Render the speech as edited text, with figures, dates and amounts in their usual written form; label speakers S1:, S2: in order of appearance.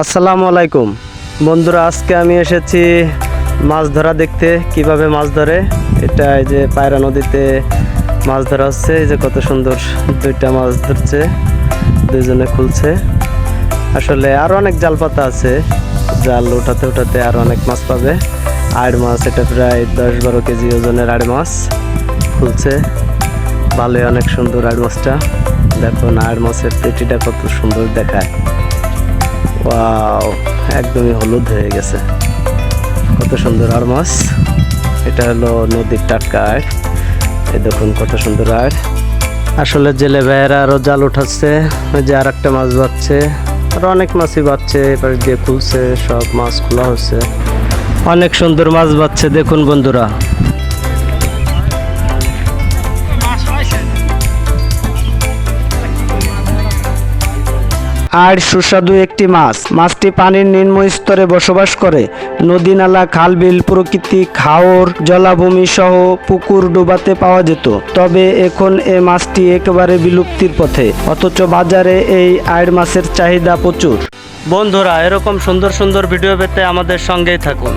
S1: আসসালামু আলাইকুম বন্ধুরা, আজকে আমি এসেছি মাছ ধরা দেখতে। কিভাবে মাছ ধরে, এটা এই যে পায়রা নদীতে মাছ ধরা হচ্ছে। এই যে কত সুন্দর দুইটা মাছ ধরছে, দুইজনে খুলছে। আসলে আরো অনেক জাল পাতা আছে, জাল উঠাতে উঠাতে আরো অনেক মাছ পাবে। আড় মাছ, এটা প্রায় 10-12 কেজি ওজনের আড় মাছ খুলছে। ভালোই অনেক সুন্দর আড় মাছটা। দেখুন আড় মাছের পেটিটা কত সুন্দর দেখায়। ওয়াও, একদমই হলুদ হয়ে গেছে। কত সুন্দর আড় মাছ। এটা হলো নদীর টাটকা আড়। এই দেখুন কত সুন্দর আড়। আসলে জেলে ভাইয়েরা আরো জাল উঠাচ্ছে। ওই যে আর একটা মাছ বাচ্ছে, আর অনেক মাছই বাচ্ছে। এবার দিয়ে খুলছে, সব মাছ খোলা হচ্ছে। অনেক সুন্দর মাছ বাচ্ছে, দেখুন বন্ধুরা। আর সুস্বাদু একটি মাছ। মাছটি পানির নিম্ন স্তরে বসবাস করে। নদী, নালা, খাল, বিল, প্রকৃতি, খাওর, জলাভূমি সহ পুকুর ডোবাতে পাওয়া যেত। তবে এখন এই মাছটি একেবারে বিলুপ্তির পথে, অথচ বাজারে এই আড় মাছের চাহিদা প্রচুর। বন্ধুরা, এরকম সুন্দর সুন্দর ভিডিও পেতে আমাদের সঙ্গেই থাকুন।